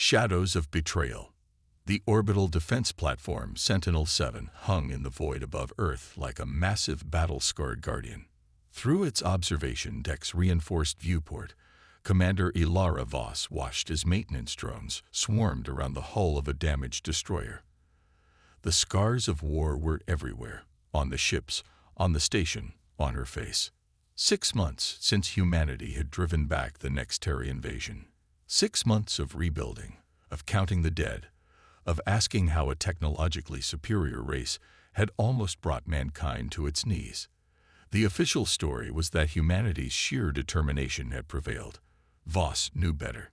Shadows of betrayal. The orbital defense platform Sentinel-7 hung in the void above Earth like a massive battle-scarred guardian. Through its observation deck's reinforced viewport, Commander Ilara Voss watched as maintenance drones swarmed around the hull of a damaged destroyer. The scars of war were everywhere, on the ships, on the station, on her face. 6 months since humanity had driven back the Nextari invasion. 6 months of rebuilding, of counting the dead, of asking how a technologically superior race had almost brought mankind to its knees. The official story was that humanity's sheer determination had prevailed. Voss knew better.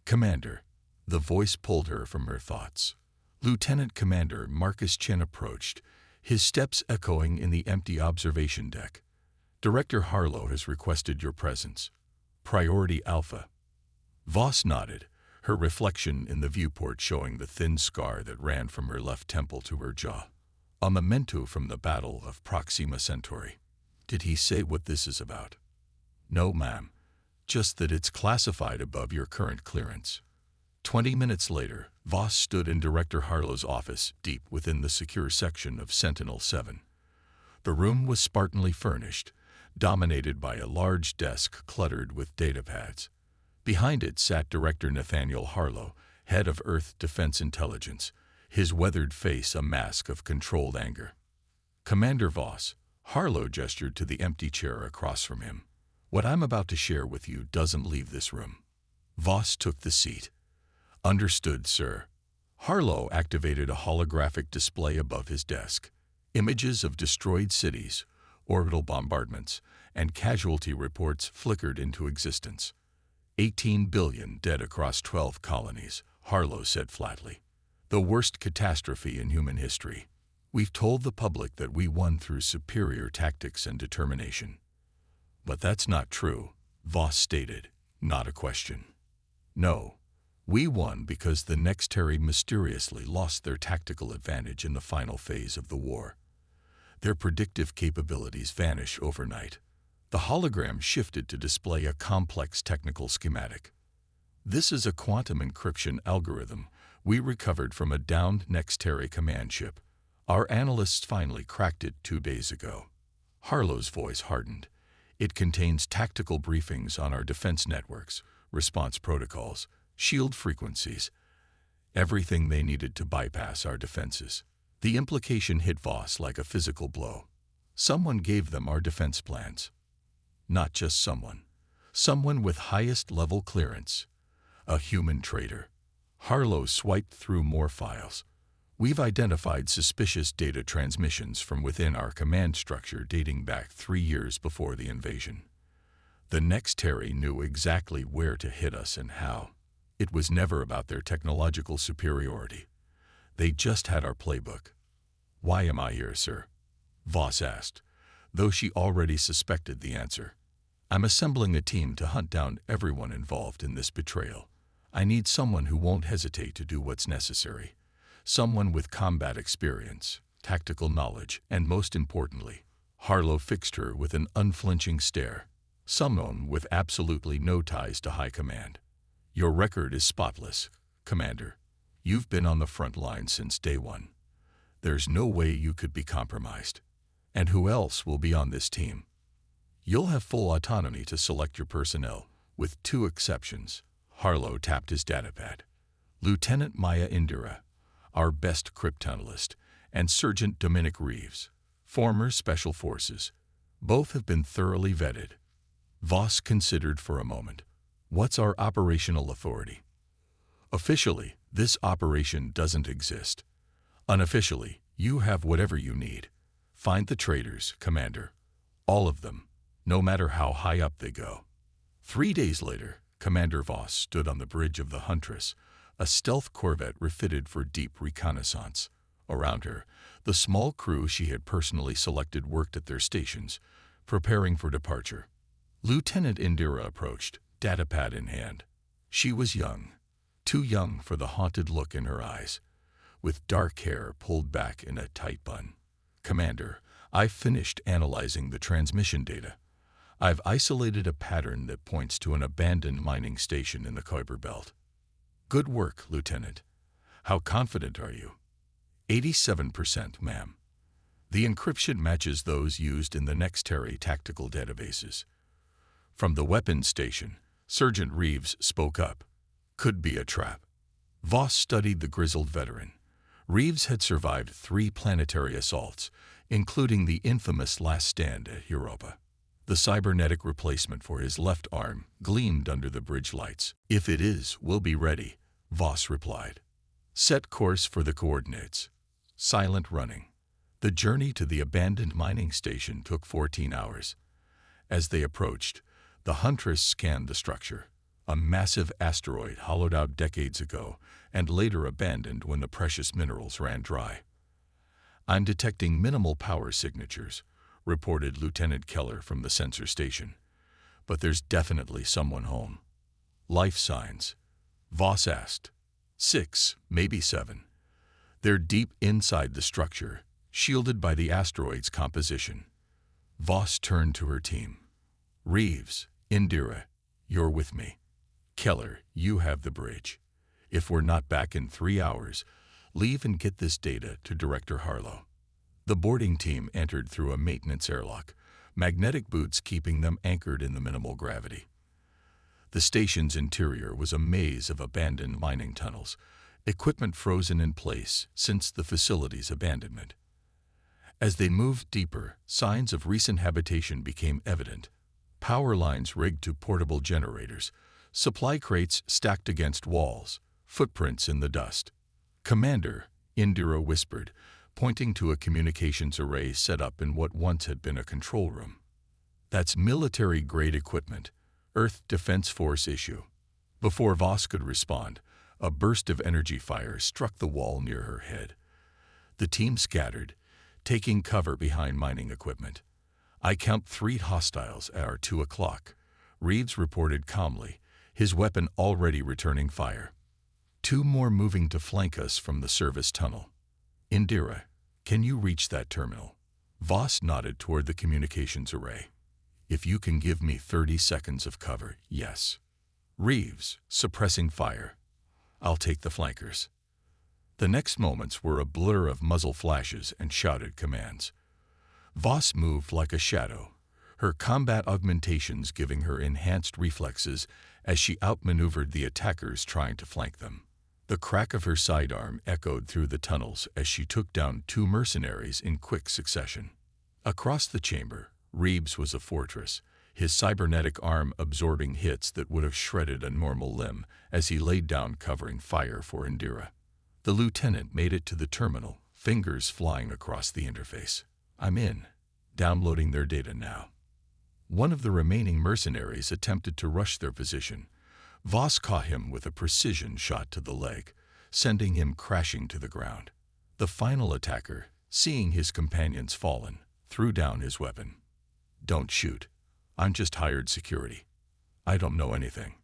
"Commander," the voice pulled her from her thoughts. Lieutenant Commander Marcus Chen approached, his steps echoing in the empty observation deck. "Director Harlow has requested your presence. Priority Alpha." Voss nodded, her reflection in the viewport showing the thin scar that ran from her left temple to her jaw. A memento from the Battle of Proxima Centauri. "Did he say what this is about?" "No, ma'am. Just that it's classified above your current clearance." 20 minutes later, Voss stood in Director Harlow's office, deep within the secure section of Sentinel-7. The room was spartanly furnished, dominated by a large desk cluttered with datapads. Behind it sat Director Nathaniel Harlow, head of Earth Defense Intelligence, his weathered face a mask of controlled anger. "Commander Voss," Harlow gestured to the empty chair across from him. "What I'm about to share with you doesn't leave this room." Voss took the seat. "Understood, sir." Harlow activated a holographic display above his desk. Images of destroyed cities, orbital bombardments, and casualty reports flickered into existence. 18 billion dead across 12 colonies, Harlow said flatly. "The worst catastrophe in human history. We've told the public that we won through superior tactics and determination." "But that's not true," Voss stated, not a question. "No. We won because the Nextari mysteriously lost their tactical advantage in the final phase of the war. Their predictive capabilities vanish overnight." The hologram shifted to display a complex technical schematic. "This is a quantum encryption algorithm we recovered from a downed Nextari command ship. Our analysts finally cracked it 2 days ago." Harlow's voice hardened. "It contains tactical briefings on our defense networks, response protocols, shield frequencies, everything they needed to bypass our defenses." The implication hit Voss like a physical blow. Someone gave them our defense plans. Not just someone. Someone with highest-level clearance. A human traitor. Harlow swiped through more files. "We've identified suspicious data transmissions from within our command structure dating back 3 years before the invasion. The Nextari knew exactly where to hit us and how. It was never about their technological superiority. They just had our playbook." "Why am I here, sir?" Voss asked, though she already suspected the answer. "I'm assembling a team to hunt down everyone involved in this betrayal. I need someone who won't hesitate to do what's necessary. Someone with combat experience, tactical knowledge, and most importantly," Harlow fixed her with an unflinching stare, "someone with absolutely no ties to high command. Your record is spotless, Commander. You've been on the front line since day one. There's no way you could be compromised. And who else will be on this team? You'll have full autonomy to select your personnel, with 2 exceptions." Harlow tapped his datapad. "Lieutenant Maya Indira, our best cryptanalyst, and Sergeant Dominic Reeves, former Special Forces. Both have been thoroughly vetted." Voss considered for a moment. "What's our operational authority?" "Officially, this operation doesn't exist. Unofficially, you have whatever you need. Find the traitors, Commander. All of them, no matter how high up they go." 3 days later, Commander Voss stood on the bridge of the Huntress, a stealth corvette refitted for deep reconnaissance. Around her, the small crew she had personally selected worked at their stations, preparing for departure. Lieutenant Indira approached, datapad in hand. She was young, too young for the haunted look in her eyes, with dark hair pulled back in a tight bun. "Commander, I've finished analyzing the transmission data. I've isolated a pattern that points to an abandoned mining station in the Kuiper Belt." Good work, Lieutenant. How confident are you? 87%, ma'am. The encryption matches those used in the Nextary tactical databases. From the weapons station, Sergeant Reeves spoke up. Could be a trap. Voss studied the grizzled veteran. Reeves had survived 3 planetary assaults, including the infamous Last Stand at Europa. The cybernetic replacement for his left arm gleamed under the bridge lights. If it is, we'll be ready, Voss replied. Set course for the coordinates. Silent running. The journey to the abandoned mining station took 14 hours. As they approached, the Huntress scanned the structure, a massive asteroid hollowed out decades ago and later abandoned when the precious minerals ran dry. I'm detecting minimal power signatures, reported Lieutenant Keller from the sensor station. But there's definitely someone home. Life signs? Voss asked. 6, maybe 7. They're deep inside the structure, shielded by the asteroid's composition. Voss turned to her team. Reeves, Indira, you're with me. Keller, you have the bridge. If we're not back in 3 hours, leave and get this data to Director Harlow. The boarding team entered through a maintenance airlock, magnetic boots keeping them anchored in the minimal gravity. The station's interior was a maze of abandoned mining tunnels, equipment frozen in place since the facility's abandonment. As they moved deeper, signs of recent habitation became evident. Power lines rigged to portable generators, supply crates stacked against walls, footprints in the dust. Commander, Indira whispered, pointing to a communications array set up in what once had been a control room. That's military-grade equipment, Earth Defense Force issue. Before Voss could respond, a burst of energy fire struck the wall near her head. The team scattered, taking cover behind mining equipment. I count 3 hostiles at our 2 o'clock, Reeves reported calmly, his weapon already returning fire. 2 more moving to flank us from the service tunnel. Indira, can you reach that terminal? Voss nodded toward the communications array. If you can give me 30 seconds of cover, yes. Reeves, suppressing fire. I'll take the flankers. The next moments were a blur of muzzle flashes and shouted commands. Voss moved like a shadow, her combat augmentations giving her enhanced reflexes as she outmaneuvered the attackers trying to flank them. The crack of her sidearm echoed through the tunnels as she took down 2 mercenaries in quick succession. Across the chamber, Reeves was a fortress, his cybernetic arm absorbing hits that would have shredded a normal limb as he laid down covering fire for Indira. The lieutenant made it to the terminal, fingers flying across the interface. I'm in. Downloading their data now. One of the remaining mercenaries attempted to rush their position. Voss caught him with a precision shot to the leg, sending him crashing to the ground. The final attacker, seeing his companions fallen, threw down his weapon. Don't shoot. I'm just hired security. I don't know anything.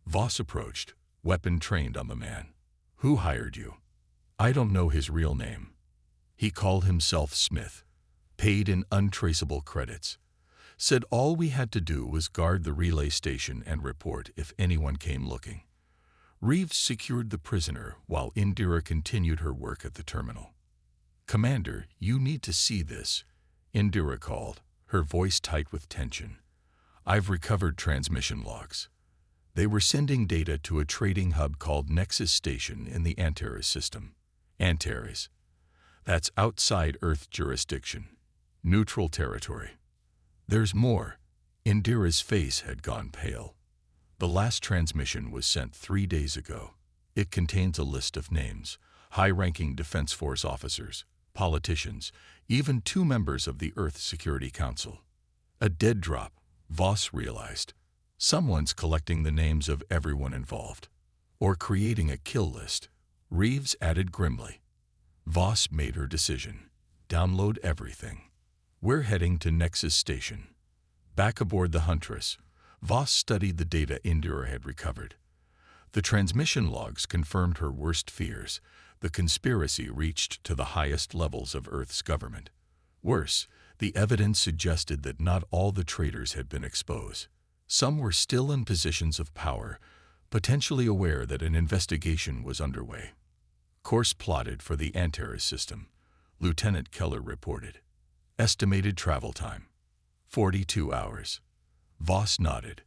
Voss approached, weapon trained on the man. Who hired you? I don't know his real name. He called himself Smith, paid in untraceable credits. Said all we had to do was guard the relay station and report if anyone came looking. Reeves secured the prisoner while Indira continued her work at the terminal. Commander, you need to see this, Indira called, her voice tight with tension. I've recovered transmission logs. They were sending data to a trading hub called Nexus Station in the Antares system. Antares. That's outside Earth jurisdiction. Neutral territory. There's more. Indira's face had gone pale. The last transmission was sent 3 days ago. It contains a list of names, high-ranking Defense Force officers, politicians, even 2 members of the Earth Security Council. A dead drop, Voss realized. Someone's collecting the names of everyone involved. Or creating a kill list, Reeves added grimly. Voss made her decision. Download everything. We're heading to Nexus Station. Back aboard the Huntress, Voss studied the data Indira had recovered. The transmission logs confirmed her worst fears. The conspiracy reached to the highest levels of Earth's government. Worse, the evidence suggested that not all the traitors had been exposed. Some were still in positions of power, potentially aware that an investigation was underway. Course plotted for the Antares system, Lieutenant Keller reported. Estimated travel time, 42 hours. Voss nodded.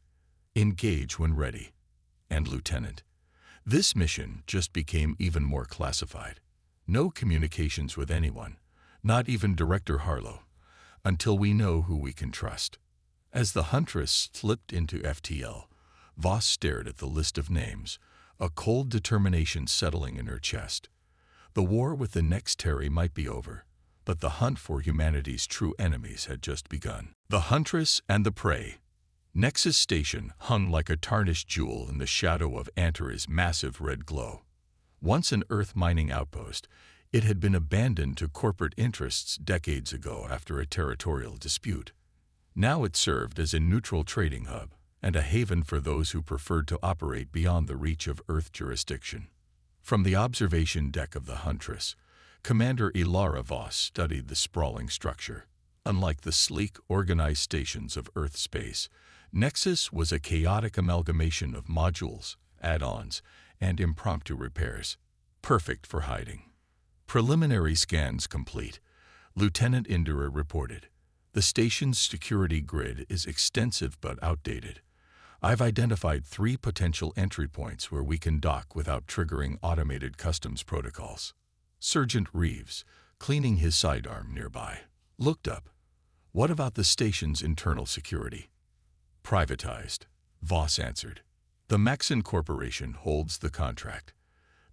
Engage when ready. And Lieutenant, this mission just became even more classified. No communications with anyone, not even Director Harlow, until we know who we can trust. As the Huntress slipped into FTL, Voss stared at the list of names, a cold determination settling in her chest. The war with the next Terry might be over, but the hunt for humanity's true enemies had just begun. The Huntress and the Prey. Nexus Station hung like a tarnished jewel in the shadow of Antares' massive red glow. Once an Earth mining outpost, it had been abandoned to corporate interests decades ago after a territorial dispute. Now it served as a neutral trading hub and a haven for those who preferred to operate beyond the reach of Earth jurisdiction. From the observation deck of the Huntress, Commander Ilara Voss studied the sprawling structure. Unlike the sleek, organized stations of Earth space, Nexus was a chaotic amalgamation of modules, add-ons, and impromptu repairs, perfect for hiding. Preliminary scans complete, Lieutenant Indira reported. The station's security grid is extensive but outdated. I've identified 3 potential entry points where we can dock without triggering automated customs protocols. Sergeant Reeves, cleaning his sidearm nearby, looked up. What about the station's internal security? Privatized, Voss answered. The Maxon Corporation holds the contract.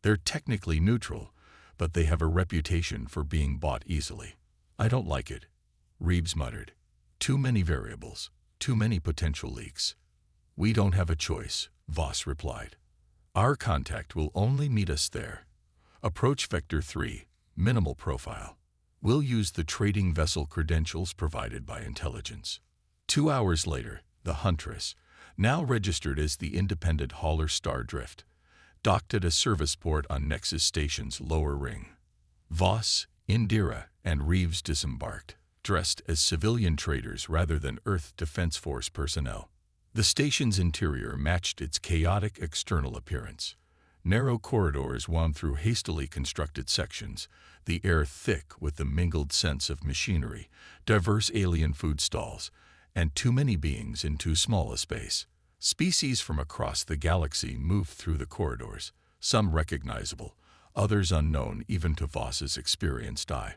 They're technically neutral, but they have a reputation for being bought easily. I don't like it, Reeves muttered. Too many variables, too many potential leaks. We don't have a choice, Voss replied. Our contact will only meet us there. Approach Vector 3, minimal profile. We'll use the trading vessel credentials provided by intelligence. 2 hours later, the Huntress, now registered as the independent hauler Star Drift, docked at a service port on Nexus Station's lower ring. Voss, Indira, and Reeves disembarked, dressed as civilian traders rather than Earth Defense Force personnel. The station's interior matched its chaotic external appearance. Narrow corridors wound through hastily constructed sections, the air thick with the mingled scents of machinery, diverse alien food stalls, and too many beings in too small a space. Species from across the galaxy moved through the corridors, some recognizable, others unknown even to Voss's experienced eye.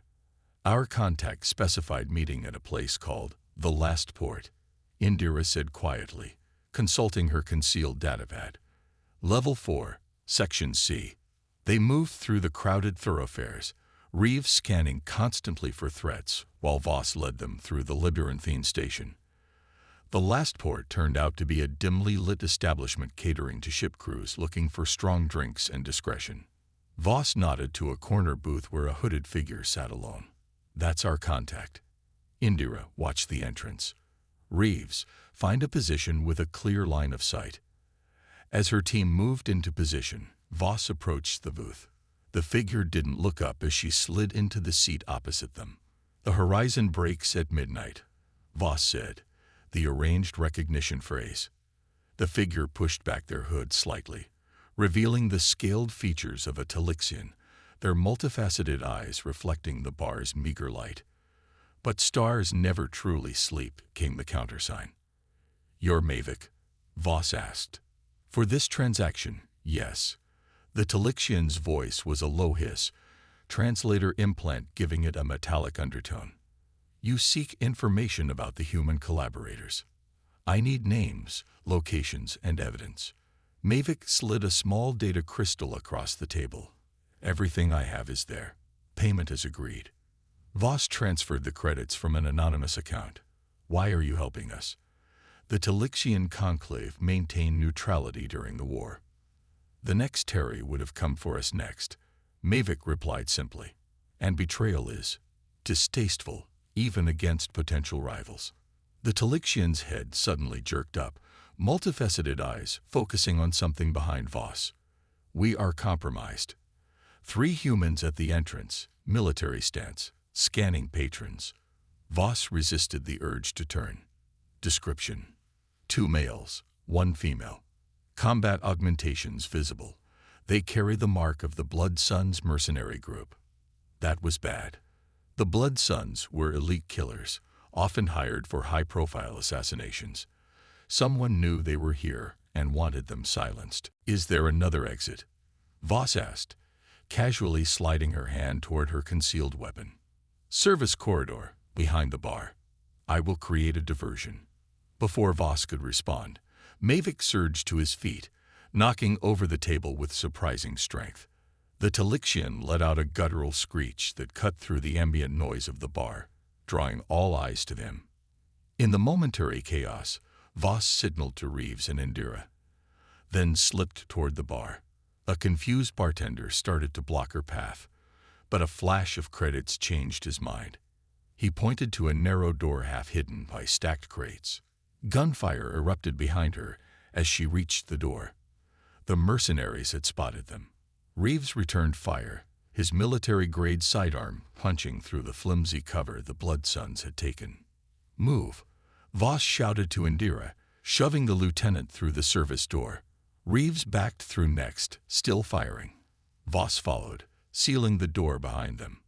Our contact specified meeting at a place called the Last Port, Indira said quietly, consulting her concealed datapad. Level 4, Section C. They moved through the crowded thoroughfares, Reeves scanning constantly for threats while Voss led them through the labyrinthine station. The last port turned out to be a dimly lit establishment catering to ship crews looking for strong drinks and discretion. Voss nodded to a corner booth where a hooded figure sat alone. That's our contact. Indira watched the entrance. Reeves, find a position with a clear line of sight. As her team moved into position, Voss approached the booth. The figure didn't look up as she slid into the seat opposite them. The horizon breaks at midnight, Voss said, the arranged recognition phrase. The figure pushed back their hood slightly, revealing the scaled features of a Talixian, their multifaceted eyes reflecting the bar's meager light. But stars never truly sleep, came the countersign. You're Mavic? Voss asked. For this transaction, yes. The Talixian's voice was a low hiss, translator implant giving it a metallic undertone. You seek information about the human collaborators. I need names, locations, and evidence. Mavic slid a small data crystal across the table. Everything I have is there. Payment is agreed. Voss transferred the credits from an anonymous account. Why are you helping us? The Talixian conclave maintained neutrality during the war. The next Terry would have come for us next, Mavic replied simply. And betrayal is distasteful, even against potential rivals. The Talixian's head suddenly jerked up, multifaceted eyes focusing on something behind Voss. We are compromised. 3 humans at the entrance, military stance, scanning patrons. Voss resisted the urge to turn. Description: 2 males, 1 female. Combat augmentations visible. They carry the mark of the Blood Suns mercenary group. That was bad. The Blood Suns were elite killers, often hired for high-profile assassinations. Someone knew they were here and wanted them silenced. "Is there another exit?" Voss asked, casually sliding her hand toward her concealed weapon. "Service corridor, behind the bar. I will create a diversion." Before Voss could respond, Mavic surged to his feet, knocking over the table with surprising strength. The Talixian let out a guttural screech that cut through the ambient noise of the bar, drawing all eyes to them. In the momentary chaos, Voss signaled to Reeves and Indira, then slipped toward the bar. A confused bartender started to block her path, but a flash of credits changed his mind. He pointed to a narrow door half hidden by stacked crates. Gunfire erupted behind her as she reached the door. The mercenaries had spotted them. Reeves returned fire, his military-grade sidearm punching through the flimsy cover the Blood Suns had taken. "Move!" Voss shouted to Indira, shoving the lieutenant through the service door. Reeves backed through next, still firing. Voss followed, sealing the door behind them.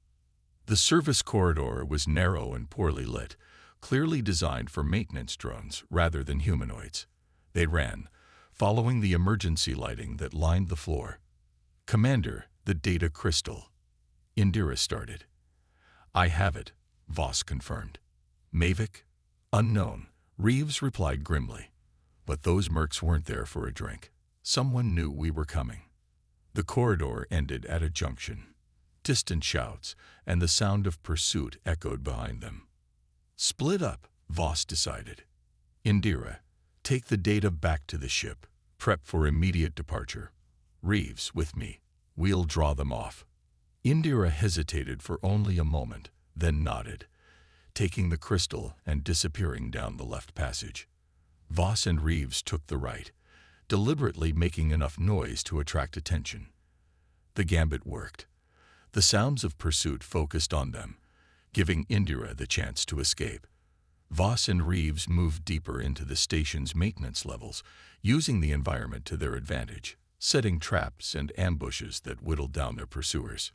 The service corridor was narrow and poorly lit, clearly designed for maintenance drones rather than humanoids. They ran, following the emergency lighting that lined the floor. "Commander, the data crystal." Indira started. "I have it," Voss confirmed. "Mavic?" "Unknown," Reeves replied grimly. "But those mercs weren't there for a drink. Someone knew we were coming." The corridor ended at a junction. Distant shouts and the sound of pursuit echoed behind them. "Split up," Voss decided. "Indira, take the data back to the ship. Prep for immediate departure. Reeves, with me. We'll draw them off." Indira hesitated for only a moment, then nodded, taking the crystal and disappearing down the left passage. Voss and Reeves took the right, deliberately making enough noise to attract attention. The gambit worked. The sounds of pursuit focused on them, giving Indira the chance to escape. Voss and Reeves moved deeper into the station's maintenance levels, using the environment to their advantage, setting traps and ambushes that whittled down their pursuers.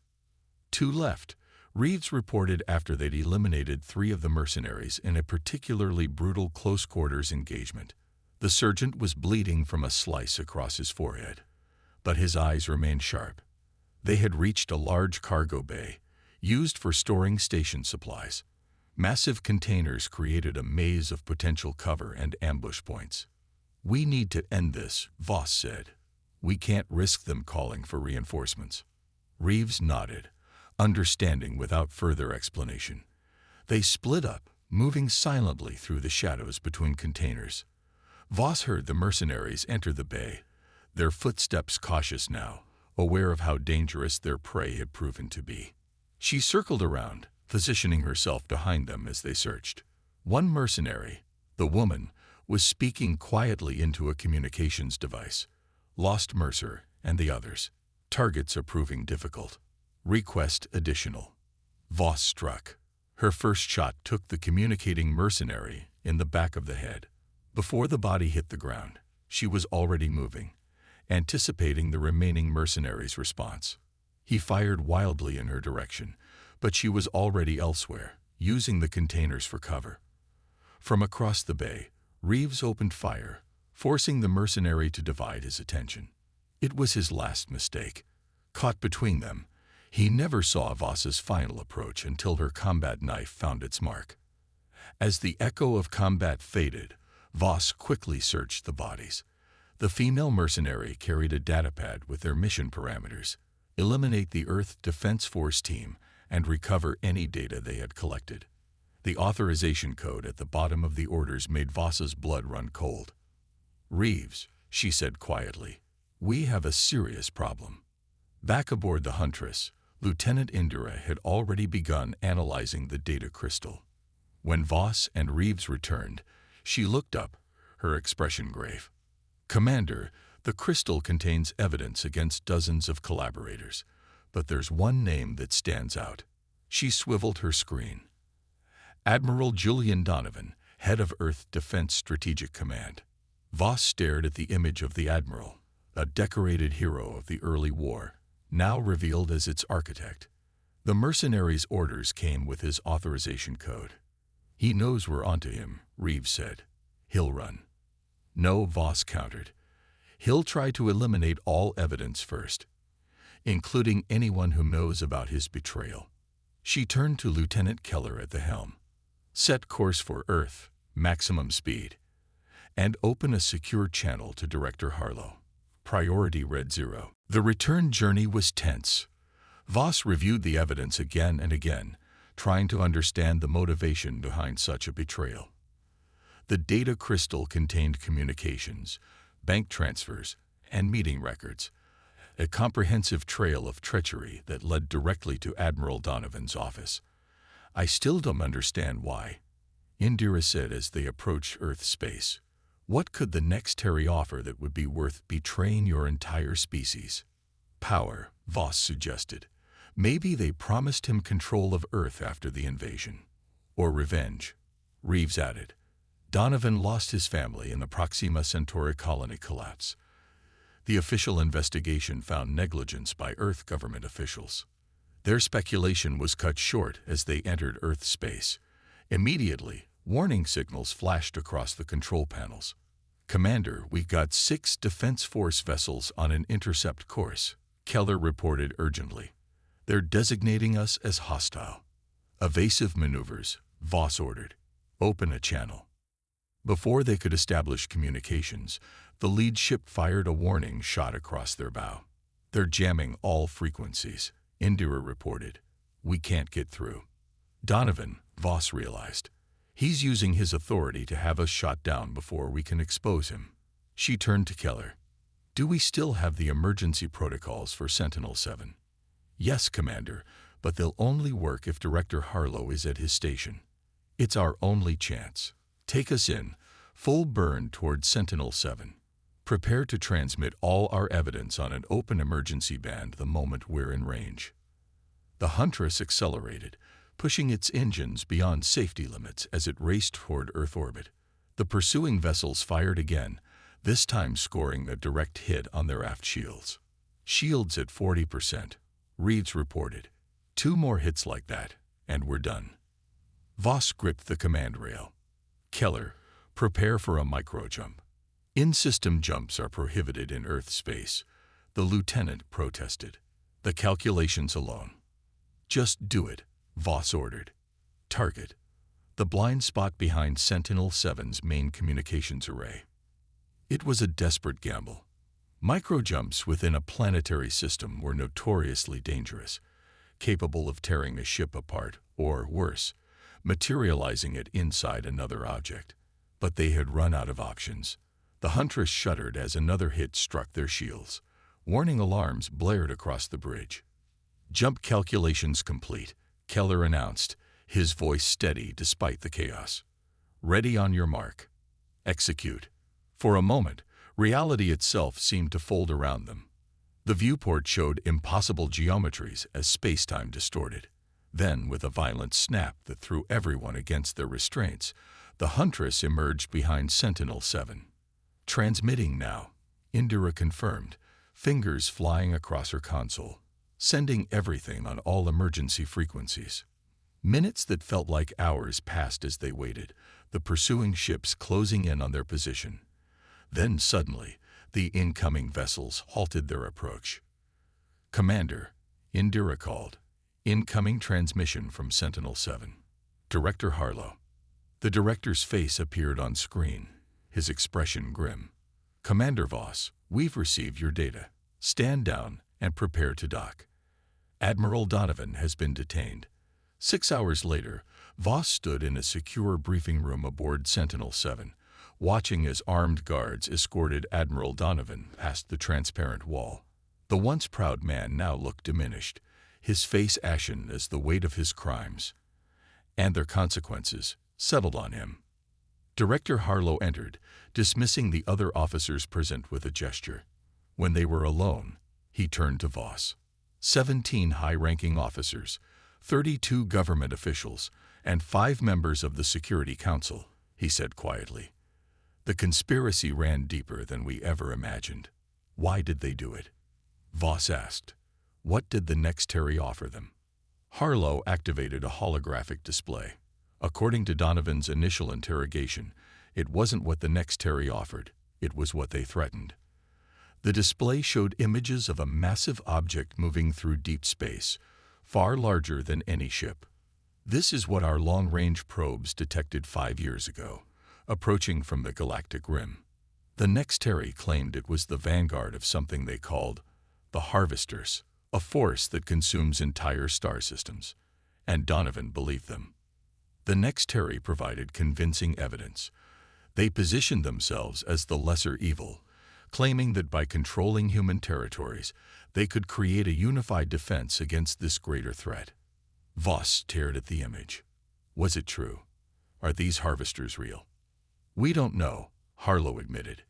"Two left," Reeves reported after they'd eliminated 3 of the mercenaries in a particularly brutal close-quarters engagement. The sergeant was bleeding from a slice across his forehead, but his eyes remained sharp. They had reached a large cargo bay, used for storing station supplies. Massive containers created a maze of potential cover and ambush points. "We need to end this," Voss said. "We can't risk them calling for reinforcements." Reeves nodded, understanding without further explanation. They split up, moving silently through the shadows between containers. Voss heard the mercenaries enter the bay, their footsteps cautious now, aware of how dangerous their prey had proven to be. She circled around, positioning herself behind them as they searched. One mercenary, the woman, was speaking quietly into a communications device. "Lost Mercer and the others. Targets are proving difficult. Request additional." Voss struck. Her first shot took the communicating mercenary in the back of the head. Before the body hit the ground, she was already moving, anticipating the remaining mercenary's response. He fired wildly in her direction, but she was already elsewhere, using the containers for cover. From across the bay, Reeves opened fire, forcing the mercenary to divide his attention. It was his last mistake. Caught between them, he never saw Voss's final approach until her combat knife found its mark. As the echo of combat faded, Voss quickly searched the bodies. The female mercenary carried a datapad with their mission parameters: eliminate the Earth Defense Force team and recover any data they had collected. The authorization code at the bottom of the orders made Voss's blood run cold. "Reeves," she said quietly, "we have a serious problem." Back aboard the Huntress, Lieutenant Indira had already begun analyzing the data crystal. When Voss and Reeves returned, she looked up, her expression grave. "Commander, the crystal contains evidence against dozens of collaborators, but there's one name that stands out." She swiveled her screen. "Admiral Julian Donovan, head of Earth Defense Strategic Command." Voss stared at the image of the Admiral, a decorated hero of the early war, now revealed as its architect. The mercenaries' orders came with his authorization code. "He knows we're onto him," Reeves said. "He'll run." "No," Voss countered. "He'll try to eliminate all evidence first, including anyone who knows about his betrayal." She turned to Lieutenant Keller at the helm. "Set course for Earth, maximum speed, and open a secure channel to Director Harlow. Priority Red 0. The return journey was tense. Voss reviewed the evidence again and again, trying to understand the motivation behind such a betrayal. The data crystal contained communications, bank transfers, and meeting records, a comprehensive trail of treachery that led directly to Admiral Donovan's office. "I still don't understand why," Indira said as they approached Earth space. "What could the next Terry offer that would be worth betraying your entire species?" "Power," Voss suggested. "Maybe they promised him control of Earth after the invasion." "Or revenge," Reeves added. "Donovan lost his family in the Proxima Centauri colony collapse. The official investigation found negligence by Earth government officials. Their speculation was cut short as they entered Earth space. Immediately, warning signals flashed across the control panels. "Commander, we got 6 Defense Force vessels on an intercept course," Keller reported urgently. "They're designating us as hostile." "Evasive maneuvers," Voss ordered. "Open a channel." Before they could establish communications, the lead ship fired a warning shot across their bow. "They're jamming all frequencies," Indira reported. "We can't get through." "Donovan," Voss realized. "He's using his authority to have us shot down before we can expose him." She turned to Keller. "Do we still have the emergency protocols for Sentinel-7? "Yes, Commander, but they'll only work if Director Harlow is at his station. It's our only chance. Take us in, full burn toward Sentinel-7. Prepare to transmit all our evidence on an open emergency band the moment we're in range." The Huntress accelerated, pushing its engines beyond safety limits as it raced toward Earth orbit. The pursuing vessels fired again, this time scoring a direct hit on their aft shields. "Shields at 40%, Reeves reported. 2 more hits like that, and we're done." Voss gripped the command rail. "Keller, prepare for a micro-jump." "In-system jumps are prohibited in Earth space," the lieutenant protested. "The calculations alone." "Just do it," Voss ordered. "Target the blind spot behind Sentinel-7's main communications array." It was a desperate gamble. Micro-jumps within a planetary system were notoriously dangerous, capable of tearing a ship apart, or worse, materializing it inside another object. But they had run out of options. The Huntress shuddered as another hit struck their shields. Warning alarms blared across the bridge. "Jump calculations complete," Keller announced, his voice steady despite the chaos. "Ready on your mark. Execute." For a moment, reality itself seemed to fold around them. The viewport showed impossible geometries as space-time distorted. Then, with a violent snap that threw everyone against their restraints, the Huntress emerged behind Sentinel-7. "Transmitting now," Indira confirmed, fingers flying across her console, sending everything on all emergency frequencies. Minutes that felt like hours passed as they waited, the pursuing ships closing in on their position. Then suddenly, the incoming vessels halted their approach. "Commander," Indira called. "Incoming transmission from Sentinel-7. Director Harlow." The director's face appeared on screen, his expression grim. "Commander Voss, we've received your data. Stand down and prepare to dock. Admiral Donovan has been detained." 6 hours later, Voss stood in a secure briefing room aboard Sentinel-7, watching as armed guards escorted Admiral Donovan past the transparent wall. The once proud man now looked diminished, his face ashen as the weight of his crimes, and their consequences, settled on him. Director Harlow entered, dismissing the other officers present with a gesture. When they were alone, he turned to Voss. 17 high-ranking officers, 32 government officials, and 5 members of the Security Council, he said quietly. The conspiracy ran deeper than we ever imagined. Why did they do it? Voss asked. What did the next Terry offer them? Harlow activated a holographic display. According to Donovan's initial interrogation, it wasn't what the next Terry offered, it was what they threatened. The display showed images of a massive object moving through deep space, far larger than any ship. This is what our long-range probes detected 5 years ago, approaching from the galactic rim. The next Terry claimed it was the vanguard of something they called the Harvesters, a force that consumes entire star systems, and Donovan believed them. The next Terry provided convincing evidence. They positioned themselves as the lesser evil, claiming that by controlling human territories, they could create a unified defense against this greater threat. Voss stared at the image. Was it true? Are these harvesters real? We don't know, Harlow admitted.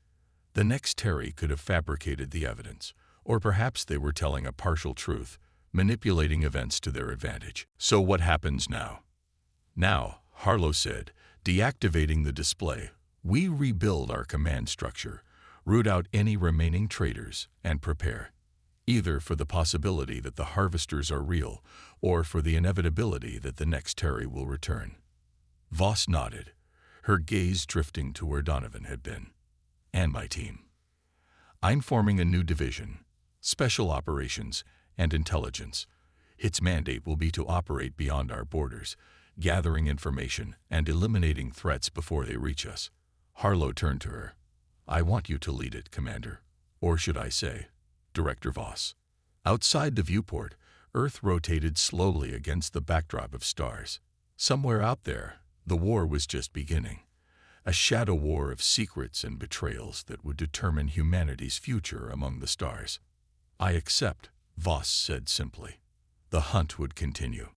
The next Terry could have fabricated the evidence, or perhaps they were telling a partial truth, manipulating events to their advantage. So what happens now? Now, Harlow said, deactivating the display, we rebuild our command structure, root out any remaining traitors, and prepare, either for the possibility that the harvesters are real, or for the inevitability that the next Terry will return. Voss nodded, her gaze drifting to where Donovan had been. And my team. I'm forming a new division, Special Operations and Intelligence. Its mandate will be to operate beyond our borders, gathering information and eliminating threats before they reach us. Harlow turned to her. I want you to lead it, Commander. Or should I say, Director Voss. Outside the viewport, Earth rotated slowly against the backdrop of stars. Somewhere out there, the war was just beginning. A shadow war of secrets and betrayals that would determine humanity's future among the stars. I accept, Voss said simply. The hunt would continue.